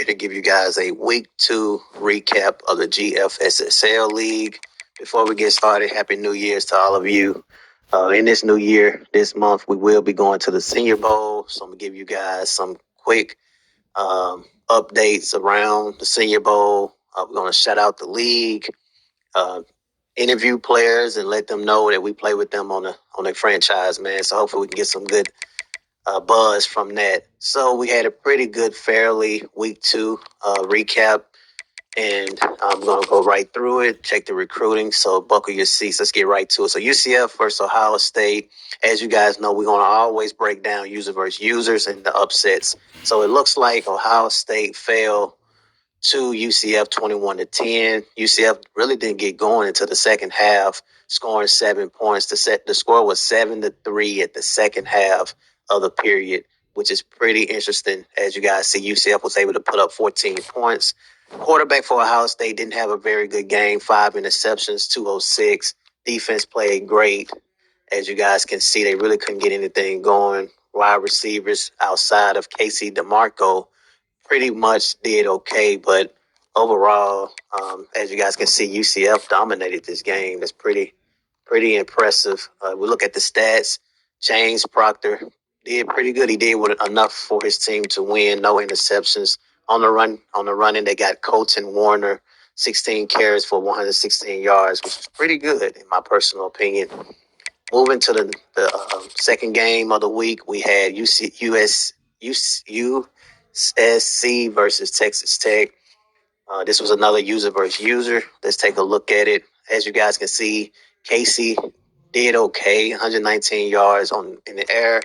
here to give you guys a week 2 recap of the Gfssl League. Before we get started, Happy New Year's to all of you. In this new year, this month, we will be going to the Senior Bowl. So I'm going to give you guys some quick updates around the Senior Bowl. We're going to shout out the league, interview players, and let them know that we play with them on a franchise, man. So hopefully we can get some good buzz from that. So we had a pretty good, fairly week 2 recap, and I'm going to go right through it, check the recruiting. So buckle your seats. Let's get right to it. So UCF versus Ohio State. As you guys know, we're going to always break down user versus users and the upsets. So it looks like Ohio State fell to UCF 21-10. UCF really didn't get going until the second half, scoring 7 points. The score was 7-3 at the second half of the period, which is pretty interesting. As you guys see, UCF was able to put up 14 points. Quarterback for Ohio State didn't have a very good game, 5 interceptions, 206. Defense played great. As you guys can see, they really couldn't get anything going. Wide receivers outside of Casey DeMarco pretty much did okay, but overall, as you guys can see, UCF dominated this game. That's pretty impressive. We look at the stats. James Proctor did pretty good. He did enough for his team to win. No interceptions on the run. On the running, they got Colton Warner, 16 carries for 116 yards, which is pretty good in my personal opinion. Moving to the second game of the week, we had USC versus Texas Tech. This was another user versus user. Let's take a look at it. As you guys can see, Casey did okay, 119 yards in the air.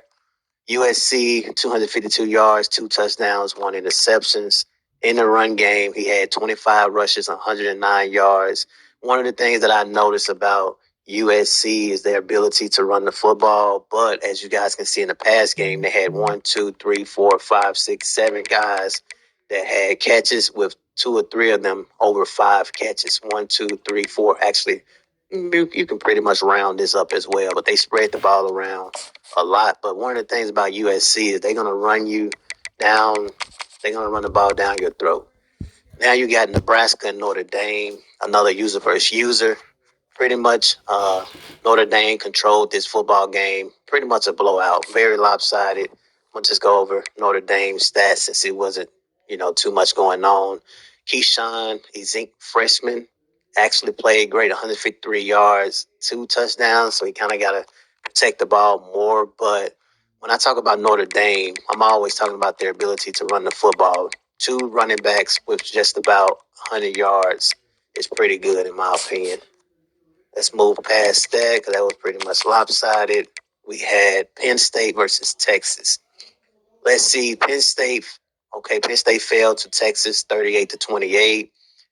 USC, 252 yards, 2 touchdowns, 1 interceptions. In the run game, he had 25 rushes, 109 yards. One of the things that I noticed about USC is their ability to run the football. But as you guys can see in the pass game, they had 1, 2, 3, 4, 5, 6, 7 guys that had catches, with 2 or 3 of them over 5 catches. 1, 2, 3, 4. Actually, you can pretty much round this up as well, but they spread the ball around a lot. But one of the things about USC is they're going to run you down. They're going to run the ball down your throat. Now you got Nebraska and Notre Dame, another user versus user. Pretty much Notre Dame controlled this football game. Pretty much a blowout, very lopsided. We'll just go over Notre Dame's stats since it wasn't, too much going on. Keyshawn Ezink, freshman, actually played great, 153 yards, 2 touchdowns. So he kind of got to protect the ball more. But when I talk about Notre Dame, I'm always talking about their ability to run the football. 2 running backs with just about 100 yards is pretty good in my opinion. Let's move past that because that was pretty much lopsided. We had Penn State versus Texas. Let's see, Penn State fell to Texas 38-28.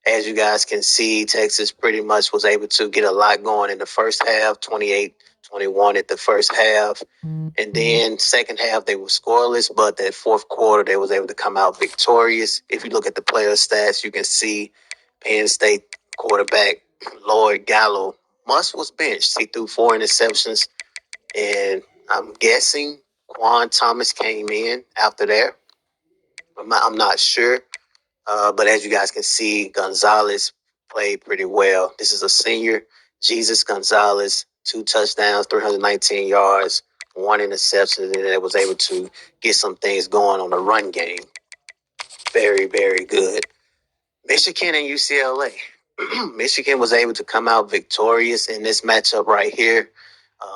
As you guys can see, Texas pretty much was able to get a lot going in the first half, 28-21 at the first half. And then second half, they were scoreless, but that fourth quarter, they was able to come out victorious. If you look at the player stats, you can see Penn State quarterback Lloyd Gallo was benched. He threw 4 interceptions, and I'm guessing Quan Thomas came in after that. I'm not sure. But as you guys can see, Gonzalez played pretty well. This is a senior, Jesus Gonzalez, 2 touchdowns, 319 yards, 1 interception, and it was able to get some things going on the run game. Very, very good. Michigan and UCLA. Michigan was able to come out victorious in this matchup right here.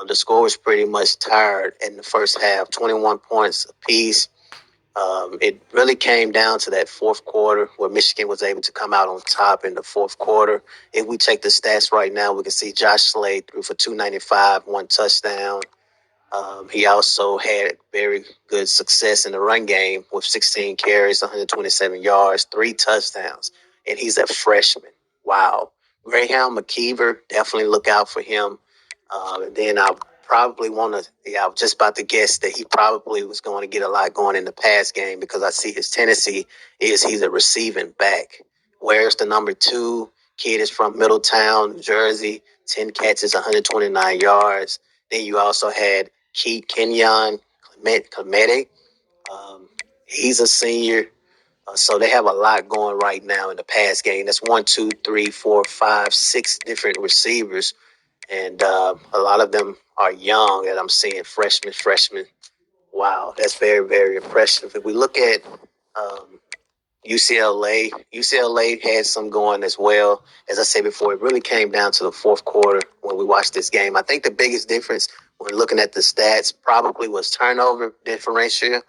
The score was pretty much tied in the first half, 21 points apiece. It really came down to that fourth quarter where Michigan was able to come out on top in the fourth quarter. If we check the stats right now, we can see Josh Slade threw for 295, 1 touchdown. He also had very good success in the run game with 16 carries, 127 yards, 3 touchdowns. And he's a freshman. Wow. Graham McKeever, definitely look out for him. And then I was just about to guess that he probably was going to get a lot going in the pass game because I see his tendency is he's a receiving back. Where's the number 2? Kid is from Middletown, New Jersey, 10 catches, 129 yards. Then you also had Kenyon Clemente. He's a senior. So they have a lot going right now in the pass game. That's one, two, three, four, five, six different receivers, and a lot of them are young. And I'm seeing freshmen. Wow, that's very, very impressive. If we look at UCLA had some going as well. As I said before, it really came down to the fourth quarter when we watched this game. I think the biggest difference when looking at the stats probably was turnover differential,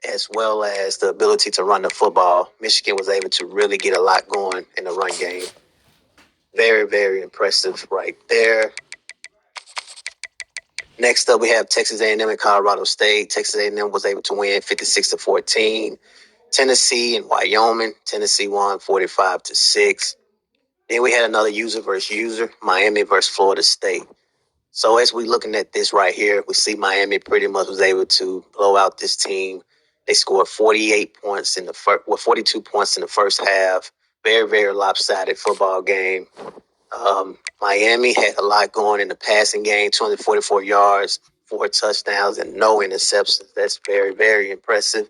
as well as the ability to run the football. Michigan was able to really get a lot going in the run game. Very, very impressive right there. Next up, we have Texas A&M and Colorado State. Texas A&M was able to win 56-14. Tennessee and Wyoming. Tennessee won 45-6. Then we had another user versus user, Miami versus Florida State. So as we're looking at this right here, we see Miami pretty much was able to blow out this team. They scored 48 points in the 42 points in the first half. Very, very lopsided football game. Miami had a lot going in the passing game, 244 yards, 4 touchdowns, and no interceptions. That's very, very impressive.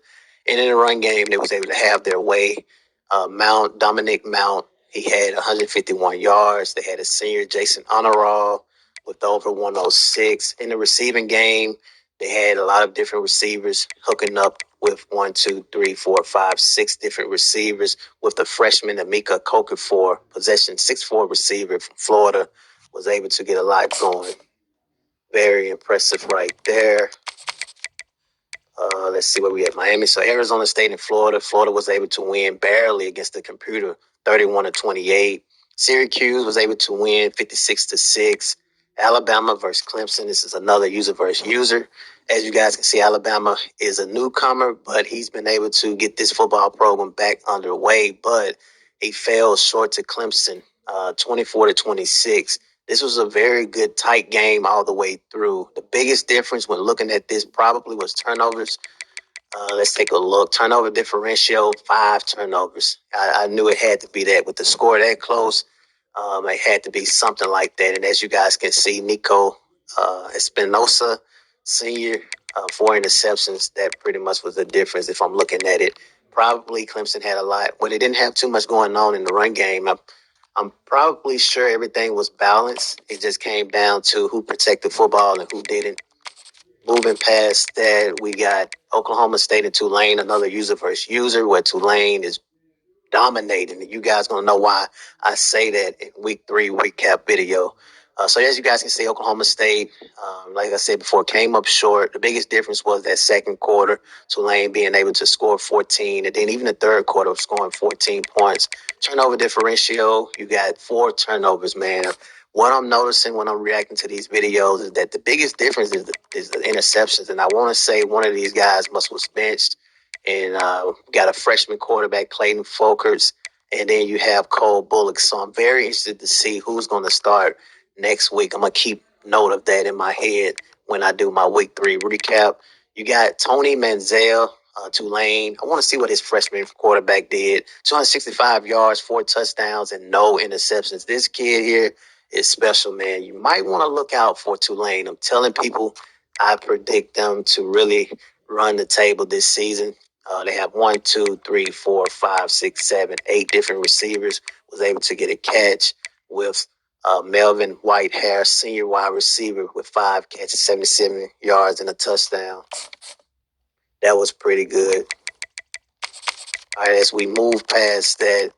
And in the run game, they was able to have their way. Dominic Mount, he had 151 yards. They had a senior, Jason Honorall, with over 106. In the receiving game, they had a lot of different receivers hooking up with 1, 2, 3, 4, 5, 6 different receivers, with the freshman Amika Okafor, possession 6'4" receiver from Florida, was able to get a lot going. Very impressive right there. Let's see where we at. Miami. So Arizona State and Florida. Florida was able to win barely against the computer, 31-28. Syracuse was able to win 56-6. Alabama versus Clemson. This is another user versus user. As you guys can see, Alabama is a newcomer, but he's been able to get this football program back underway. But he fell short to Clemson, 24-26. This was a very good tight game all the way through. The biggest difference when looking at this probably was turnovers. Let's take a look. Turnover differential, 5 turnovers. I knew it had to be that. With the score that close, it had to be something like that. And as you guys can see, Nico Espinosa, senior, 4 interceptions. That pretty much was the difference if I'm looking at it. Probably Clemson had a lot. Well, they didn't have too much going on in the run game. I'm probably sure everything was balanced. It just came down to who protected football and who didn't. Moving past that, we got Oklahoma State and Tulane, another user versus user, where Tulane is dominating. And you guys going to know why I say that in week 3 recap video. So as you guys can see, Oklahoma State, like I said before, came up short. The biggest difference was that second quarter, Tulane being able to score 14, and then even the third quarter scoring 14 points. Turnover differential, you got 4 turnovers, man. What I'm noticing when I'm reacting to these videos is that the biggest difference is the interceptions. And I want to say one of these guys was benched, and got a freshman quarterback, Clayton Folkers, and then you have Cole Bullock. So I'm very interested to see who's going to start next week. I'm going to keep note of that in my head when I do my week 3 recap. You got Tony Manziel, Tulane. I want to see what his freshman quarterback did. 265 yards, 4 touchdowns, and no interceptions. This kid here is special, man. You might want to look out for Tulane. I'm telling people I predict them to really run the table this season. They have 1, 2, 3, 4, 5, 6, 7, 8 different receivers. Was able to get a catch with Melvin Whitehair, senior wide receiver, with 5 catches, 77 yards, and a touchdown. That was pretty good. All right, as we move past that,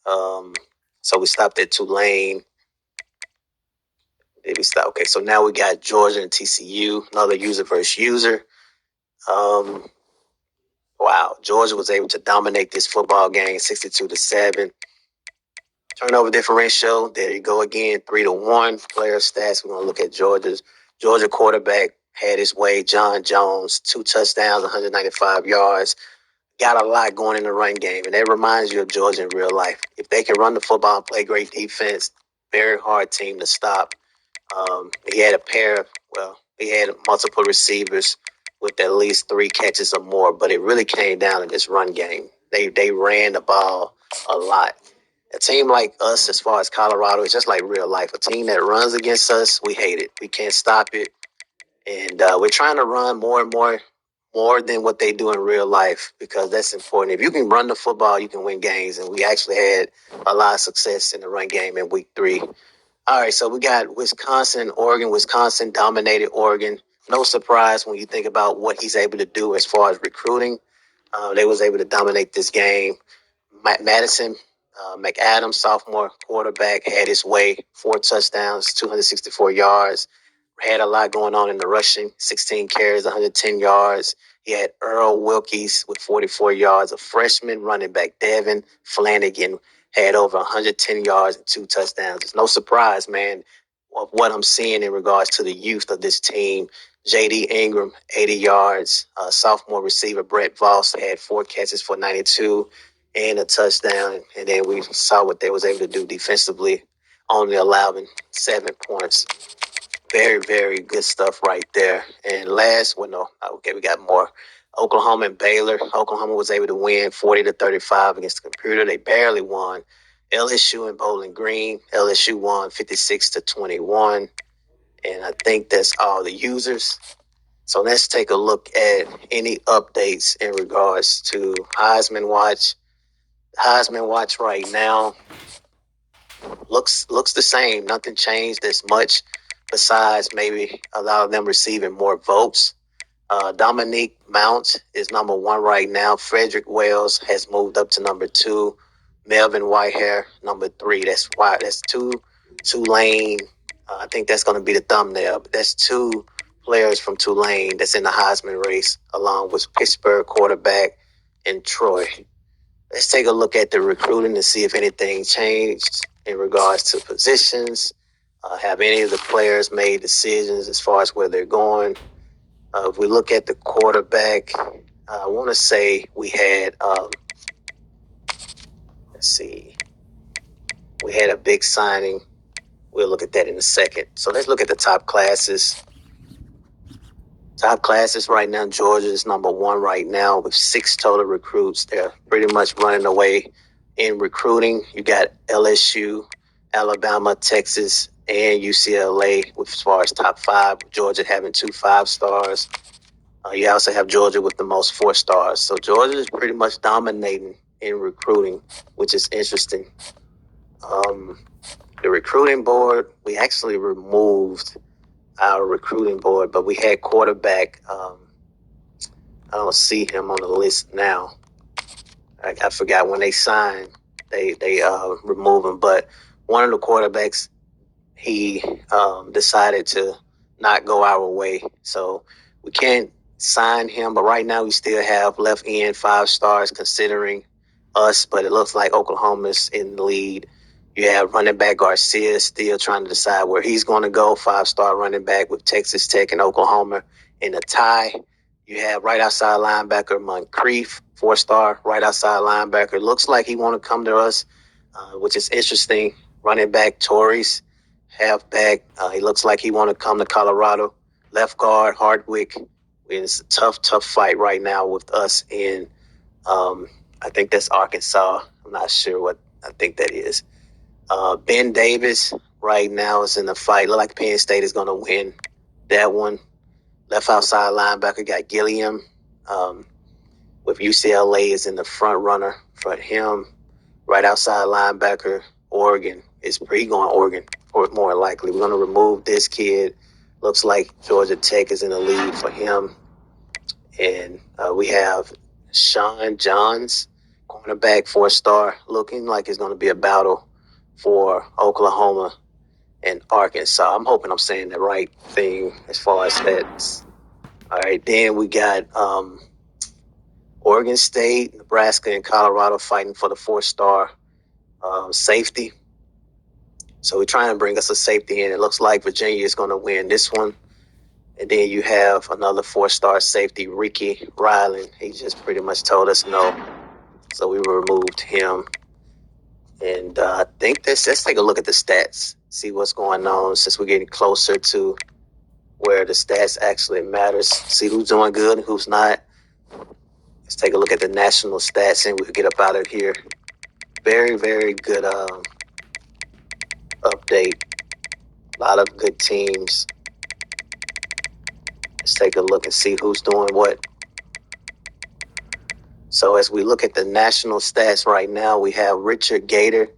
so we stopped at Tulane. Did we stop? Okay, so now we got Georgia and TCU, another user versus user. Wow, Georgia was able to dominate this football game, 62-7. Turnover differential, there you go again, 3-1. Player stats, we're gonna look at Georgia quarterback had his way. John Jones, 2 touchdowns, 195 yards. Got a lot going in the run game, and that reminds you of Georgia in real life. If they can run the football and play great defense, very hard team to stop. He had he had multiple receivers with at least 3 catches or more, but it really came down to this run game. They ran the ball a lot. A team like us, as far as Colorado, is just like real life. A team that runs against us, we hate it. We can't stop it. And we're trying to run more and more more than what they do in real life, because that's important. If you can run the football, you can win games. And we actually had a lot of success in the run game in week 3. All right, so we got Wisconsin, Oregon. Wisconsin dominated Oregon. No surprise when you think about what he's able to do as far as recruiting. They was able to dominate this game. Madison McAdams, sophomore quarterback, had his way. 4 touchdowns, 264 yards. Had a lot going on in the rushing. 16 carries, 110 yards. He had Earl Wilkies with 44 yards. A freshman running back, Devin Flanagan, had over 110 yards and 2 touchdowns. It's no surprise, man, of what I'm seeing in regards to the youth of this team. J.D. Ingram, 80 yards. Sophomore receiver Brett Voss had 4 catches for 92 and a touchdown. And then we saw what they was able to do defensively, only allowing 7 points. Very, very good stuff right there. And last, we got more. Oklahoma and Baylor. Oklahoma was able to win 40-35 against the computer. They barely won. LSU and Bowling Green. LSU won 56-21. And I think that's all the users. So let's take a look at any updates in regards to Heisman Watch. Heisman Watch right now looks the same. Nothing changed as much besides maybe a lot of them receiving more votes. Dominique Mount is number 1 right now. Frederick Wells has moved up to number 2. Melvin Whitehair, number 3. That's Tulane. I think that's going to be the thumbnail. But that's 2 players from Tulane that's in the Heisman race, along with Pittsburgh quarterback and Troy. Let's take a look at the recruiting to see if anything changed in regards to positions. Have any of the players made decisions as far as where they're going? If we look at the quarterback, I want to say we had, we had a big signing. We'll look at that in a second. So let's look at the top classes. Top classes right now, Georgia is number 1 right now with 6 total recruits. They're pretty much running away in recruiting. You got LSU, Alabama, Texas, and UCLA with as far as top 5. Georgia having 2 5-stars. You also have Georgia with the most 4-stars. So Georgia is pretty much dominating in recruiting, which is interesting. The recruiting board, we actually removed our recruiting board, but we had quarterback. I don't see him on the list now. I forgot when they signed, they removed him. But one of the quarterbacks, he decided to not go our way, so we can't sign him. But right now, we still have left end 5-stars considering us. But it looks like Oklahoma's in the lead. You have running back Garcia still trying to decide where he's going to go. 5-star running back with Texas Tech and Oklahoma in a tie. You have right outside linebacker Moncrief, 4-star right outside linebacker. Looks like he want to come to us, which is interesting. Running back Torres, halfback. He looks like he want to come to Colorado. Left guard Hardwick. It's a tough fight right now with us in, I think that's Arkansas. I'm not sure what I think that is. Ben Davis right now is in the fight. Look like Penn State is going to win that one. Left outside linebacker got Gilliam. With UCLA is in the front runner for him. Right outside linebacker, Oregon is going Oregon, or more likely. We're going to remove this kid. Looks like Georgia Tech is in the lead for him. And we have Sean Johns, cornerback, 4-star, looking like it's going to be a battle for Oklahoma and Arkansas. I'm hoping I'm saying the right thing as far as that. All right, then we got Oregon State, Nebraska, and Colorado fighting for the 4-star safety. So we're trying to bring us a safety in. It looks like Virginia is going to win this one. And then you have another 4-star safety, Ricky Ryland. He just pretty much told us no. So we removed him. And I think let's take a look at the stats, see what's going on since we're getting closer to where the stats actually matters. See who's doing good and who's not. Let's take a look at the national stats and we'll get up out of here. Very, very good update. A lot of good teams. Let's take a look and see who's doing what. So as we look at the national stats right now, we have Richard Gator.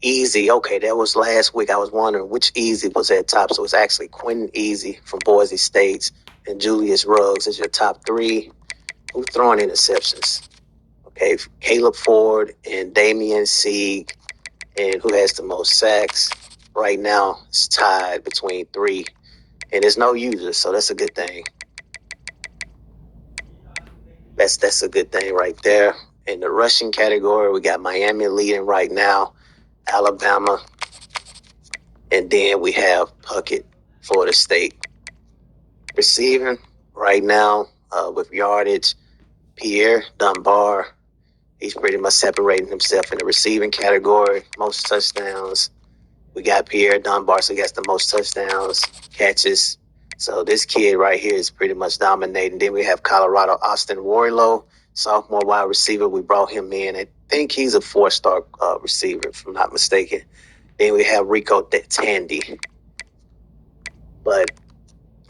Easy. Okay, that was last week. I was wondering which Easy was at top. So it's actually Quentin Easy from Boise State and Julius Ruggs is your top three. Who's throwing interceptions? Okay, Caleb Ford and Damian Sieg. And who has the most sacks? Right now, it's tied between three. And there's no users, so that's a good thing. That's a good thing right there. In the rushing category, we got Miami leading right now, Alabama, and then we have Puckett, Florida State. Receiving right now with yardage, Pierre Dunbar. He's pretty much separating himself in the receiving category. Most touchdowns. We got Pierre Dunbar, so he gets the most touchdowns, catches. So this kid right here is pretty much dominating. Then we have Colorado Austin Warlow, sophomore wide receiver. We brought him in. I think he's a 4-star receiver, if I'm not mistaken. Then we have Rico Tandy. But,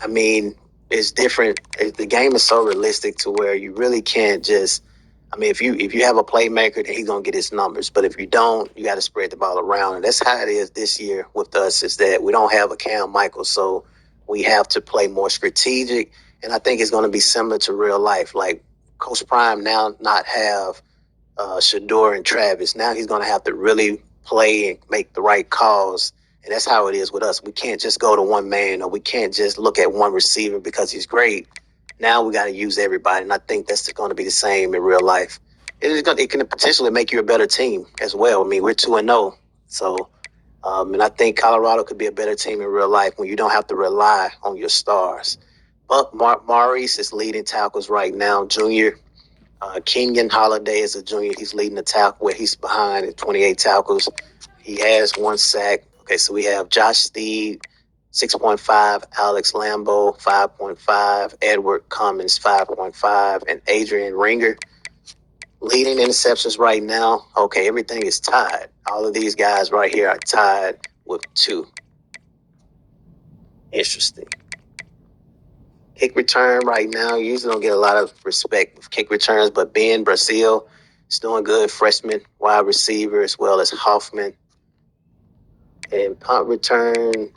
I mean, it's different. The game is so realistic to where you really can't just – I mean, if you have a playmaker, then he's going to get his numbers. But if you don't, you got to spread the ball around. And that's how it is this year with us is that we don't have a Cam Michaels, so we have to play more strategic. And I think it's going to be similar to real life. Like Coach Prime now not have Shador and Travis. Now he's going to have to really play and make the right calls. And that's how it is with us. We can't just go to one man or we can't just look at one receiver because he's great. Now we got to use everybody, and I think that's going to be the same in real life. It can potentially make you a better team as well. I mean, we're 2-0, so and I think Colorado could be a better team in real life when you don't have to rely on your stars. Buck Maurice is leading tackles right now, junior. Kenyon Holiday is a junior. He's leading the tackle where he's behind at 28 tackles. He has 1 sack. Okay, so we have Josh Steed, 6.5, Alex Lambo, 5.5, Edward Cummins, 5.5, and Adrian Ringer. Leading interceptions right now. Okay, everything is tied. All of these guys right here are tied with 2. Interesting. Kick return right now. You usually don't get a lot of respect with kick returns, but Ben Brazil is doing good. Freshman wide receiver as well as Hoffman. And punt return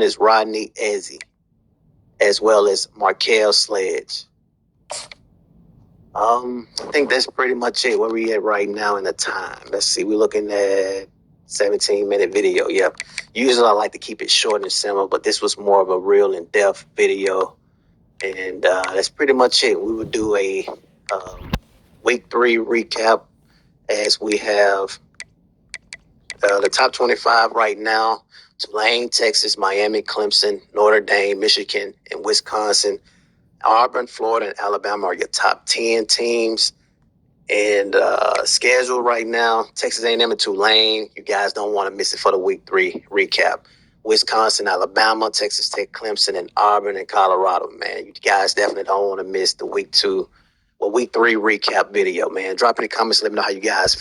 is Rodney Ezzie, as well as Markel Sledge. I think that's pretty much it. Where we at right now in the time? Let's see. We're looking at 17-minute video. Yep. Usually I like to keep it short and simple, but this was more of a real in-depth video. And that's pretty much it. We would do a week 3 recap as we have the top 25 right now. Tulane, Texas, Miami, Clemson, Notre Dame, Michigan, and Wisconsin. Auburn, Florida, and Alabama are your top 10 teams. And schedule right now, Texas A&M and Tulane. You guys don't want to miss it for the week 3 recap. Wisconsin, Alabama, Texas Tech, Clemson, and Auburn, and Colorado, man. You guys definitely don't want to miss the week 3 recap video, man. Drop in the comments, let me know how you guys feel.